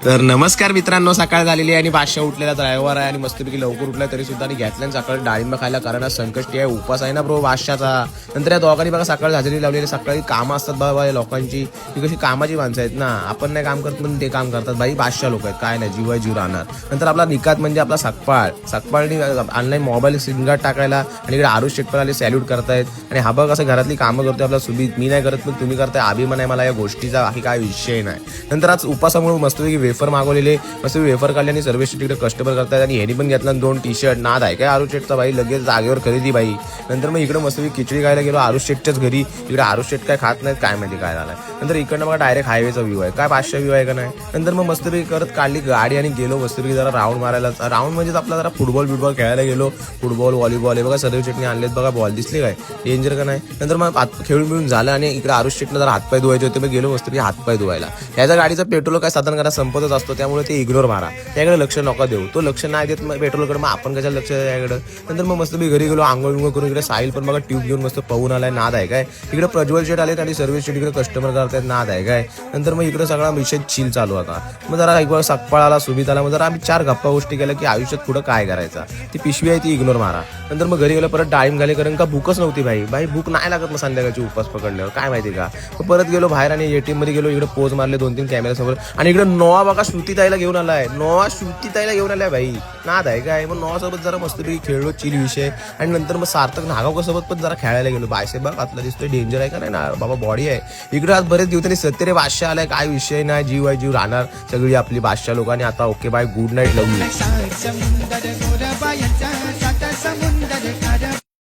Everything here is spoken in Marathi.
तर नमस्कार मित्रांनो, सकाळ झालेली आहे आणि बादशाह उठलेला ड्रायव्हर आहे आणि मस्तपैकी लवकर उठलाय तरी सुद्धा आणि घेतल्यान सकाळी डाळिंब खायला, कारण आज संकष्टी आहे, उपास आहे ना ब्रो बादशाचा. नंतर या दोघांनी बघा सकाळ हजेरी लावलेली, सकाळी कामं असतात बाबा या लोकांची, ती कशी कामाची माणसं आहेत ना, आपण नाही काम करत पण ते काम करतात भाई. बादशाह लोक आहेत, काय नाही, जीव आहे जीव राहणार. नंतर आपला निकात म्हणजे आपला सकपाळनी ऑनलाईन मोबाईल सिंगाट टाकायला आणि इकडे आरुष शेटपर आले सॅल्यूट करतायत. आणि हा बघ असं घरातली कामं करतोय आपला सुबीत, मी नाही करत पण तुम्ही करताय, अभिमान आहे मला या गोष्टीचा, बाकी काय विषय नाही. नंतर आज उपासामुळे मस्तपैकी वेफर मागवलेले, मस्त वेफर काढले आणि सर्व तिकडे कस्टमर करतायत. आणि ह्यानी पण घेतला 2 टी-शर्ट, नाद आहे काय आरुष शेटचा भाई, लगेच जागेवर खरेदी भाई. नंतर मग इकडे मस्तपैकी खिचडी खायला गेलो आरुष शेटच्याच घरी. इकडे आरुष शेट काय खात नाहीत, काय माहिती काय झालंय. नंतर इकडनं बघा डायरेक्ट हायवेचा व्ह्यू आहे, काय 500 व्ह्यू आहे का नाही. नंतर मग मस्तपैकी करत काढली गाडी आणि गेलो मस्तपैकी जरा राऊंड मारायला. राऊंड म्हणजे आपला जरा फुटबॉल खेळायला गेलो, फुटबॉल व्हॉलीबॉल हे बघा सर्व चटणी आणलेत बघा, बॉल दिसले काय डेंजर का नाही. नंतर मग खेळून मिळून झालं आणि इकडे आरुष शेटनं जरा हातपाय धुवायचे होते, मग गेलो मस्तपैकी हातपाय धुवायला. ह्याचा गाडीचा पेट्रोल काय साधन करा संपतच असतो, त्यामुळे ते इग्नोर मारा, त्याकडे लक्ष नका देऊ. तो लक्ष नाही देत पेट्रोलकडे, मग आपण कशाला लक्ष याकडे. नंतर मग मस्त मी घरी गेलो, आंघोळ करून इकडे साहिल पण बघा ट्यूब घेऊन मस्त पाहून आलाय, नाद आहे काय. इकडे प्रज्वल शेट आलेत आणि सर्व्हिस शेट इकडे कस्टमर करतायत, नाद आहे काय. नंतर मग इकडे सगळा विषय चिल चालू आता. मग जरा एक सकपाळाला सुबीत आला, मग जरा आम्ही 4 गप्पा गोष्टी केल्या की आयुष्यात पुढं काय करायचा, ती पिशवी आहे ती इग्नोर मारा. नंतर मग घरी गेलो, परत डाळिंब घाले, कारण का भूकच नव्हती भाई भूक नाही लागत मग संध्याकाळची उपास पकडल्यावर, काय माहिती का. मग परत गेलो बाहेर आणि एटीएम मध्ये गेलो, इकडे पोज मारले 2-3 कॅमेऱ्यासमोर. आणि इकडे नोआ बघा श्रुतीताईला घेऊन आलाय, श्रुतीताईला घेऊन आलाय भाई, नाद आहे काय. मग नोआसोबत जरा मस्तपैकी खेळलो, चिल विषय. आणि नंतर मग सार्थक नागावकर सोबत पण जरा खेळायला गेलो. बायसेप बघ आतला दिसतोय, डेंजर आहे का नाही ना बाबा, बॉडी आहे. इकडे आज बरेच दिवसांनी सत्तेरे बादशाह आलाय, काय विषय नाही, जीव आहे जीव राहणार सगळी आपली बादशाह लोकांनी. आता okay bye, good night, love you.